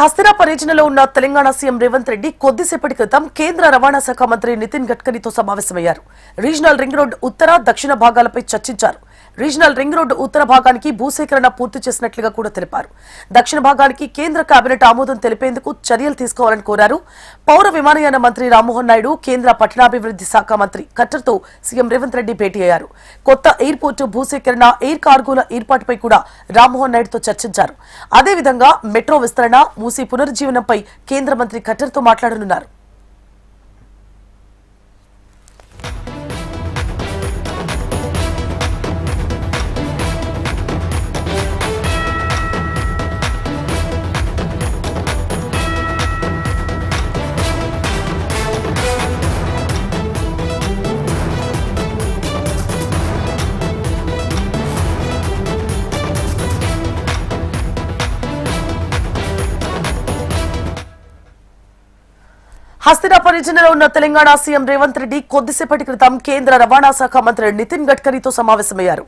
హస్తినా పర్యటనలో ఉన్న తెలంగాణ సీఎం రేవంత్ రెడ్డి కొద్దిసేపటి క్రితం కేంద్ర రవాణా శాఖ మంత్రి నితిన్ గడ్కరీతో సమావేశమయ్యారు. రీజనల్ రింగ్ రోడ్ ఉత్తర దక్షిణ భాగాలపై చర్చించారు. రీజనల్ రింగ్ రోడ్డు ఉత్తర భాగానికి భూసేకరణ పూర్తి చేసినట్లుగా కూడా తెలిపారు. దక్షిణ భాగానికి కేంద్ర కేబినెట్ ఆమోదం తెలిపేందుకు చర్యలు తీసుకోవాలని కోరారు. పౌర విమానయాన మంత్రి రామ్మోహన్ నాయుడు, కేంద్ర పట్టణాభివృద్ధి శాఖ మంత్రి ఖట్టర్తో సీఎం రేవంత్ రెడ్డి భేటీ అయ్యారు. కొత్త ఎయిర్పోర్టు భూసేకరణ, ఎయిర్ కార్గోల ఏర్పాటుపై కూడా రామ్మోహన్ నాయుడుతో చర్చించారు. అదేవిధంగా మెట్రో విస్తరణ, మూసీ పునరుజ్జీవనంపై కేంద్ర మంత్రి ఖట్టర్తో మాట్లాడనున్నారు. హస్తినా పర్యటనలో ఉన్న తెలంగాణ సీఎం రేవంత్ రెడ్డి కొద్దిసేపటి క్రితం కేంద్ర రవాణా శాఖ మంత్రి నితిన్ గడ్కరీతో సమావేశమయ్యారు.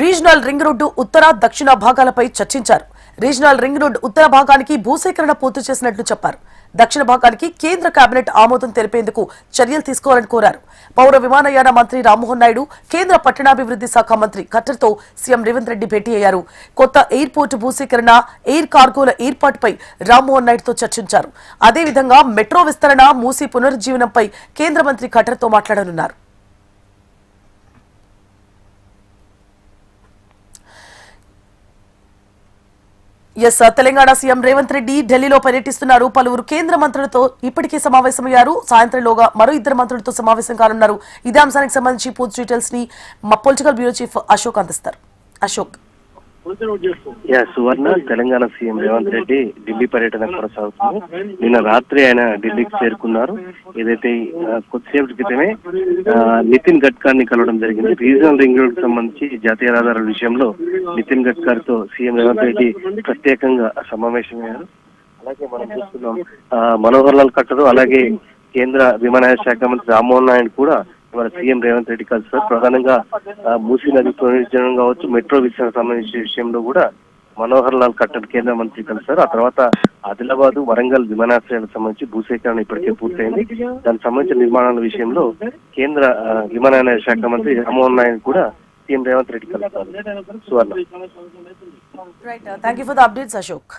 రీజనల్ రింగ్ రోడ్డు ఉత్తర దక్షిణ భాగాలపై చర్చించారు. రీజనల్ రింగ్ రోడ్డు ఉత్తర భాగానికి భూసేకరణ పూర్తి చేసినట్లు చెప్పారు. దక్షిణ భాగానికి కేంద్ర కేబినెట్ ఆమోదం తెలిపేందుకు చర్యలు తీసుకోవాలని కోరారు. పౌర విమానయాన మంత్రి రామ్మోహన్ నాయుడు, కేంద్ర పట్టణాభివృద్ధి శాఖ మంత్రి ఖట్టర్తో సీఎం రేవంత్ రెడ్డి భేటీ అయ్యారు. కొత్త ఎయిర్పోర్టు భూసేకరణ, ఎయిర్ కార్గోల ఏర్పాటుపై రామ్మోహన్ నాయుడుతో చర్చించారు. అదేవిధంగా మెట్రో విస్తరణ, మూసీ పునరుజ్జీవనంపై కేంద్ర మంత్రి ఖట్టర్తో మాట్లాడనున్నారు. తెలంగాణ సీఎం రేవంత్ రెడ్డి ఢిల్లీలో పర్యటిస్తున్నారు. పలువురు కేంద్ర మంత్రులతో ఇప్పటికే సమావేశమయ్యారు. సాయంత్రంలోగా మరో ఇద్దరు మంత్రులతో సమావేశం కానున్నారు. ఇదే అంశానికి సంబంధించి పూర్తి డీటెయిల్స్ ని మా పొలిటికల్ బ్యూరో చీఫ్ అశోక్ అందిస్తారు. అశోక్. సువర్ణ, తెలంగాణ సీఎం రేవంత్ రెడ్డి ఢిల్లీ పర్యటన కొనసాగుతుంది. నిన్న రాత్రి ఆయన ఢిల్లీకి చేరుకున్నారు. ఏదైతే కొద్దిసేపటి క్రితమే నితిన్ గడ్కరీని కలవడం జరిగింది. రీజనల్ రింగ్ రోడ్ కు సంబంధించి జాతీయ రహదారుల విషయంలో నితిన్ గడ్కరీతో సీఎం రేవంత్ రెడ్డి ప్రత్యేకంగా సమావేశమయ్యారు. అలాగే మనం చూస్తున్నాం మనోహర్ లాల్ ఖట్టర్, అలాగే కేంద్ర విమానయాన శాఖ మంత్రి రామ్మోహన్ నాయుడు కూడా ఇవాళ సీఎం రేవంత్ రెడ్డి కలిసారు. ప్రధానంగా మూసీ నది పునరుజ్జీవనం కావచ్చు, మెట్రో విస్తరణ సంబంధించిన విషయంలో కూడా మనోహర్ లాల్ ఖట్టర్ కేంద్ర మంత్రి కలిసారు. ఆ తర్వాత ఆదిలాబాద్, వరంగల్ విమానాశ్రయాలకు సంబంధించి భూసేకరణ ఇప్పటికే పూర్తయింది. దానికి సంబంధించిన నిర్మాణాల విషయంలో కేంద్ర విమానయాన శాఖ మంత్రి రామ్మోహన్ నాయుడు కూడా సీఎం రేవంత్ రెడ్డి కలిసారు. Suvarna. Thank you for the updates Ashok.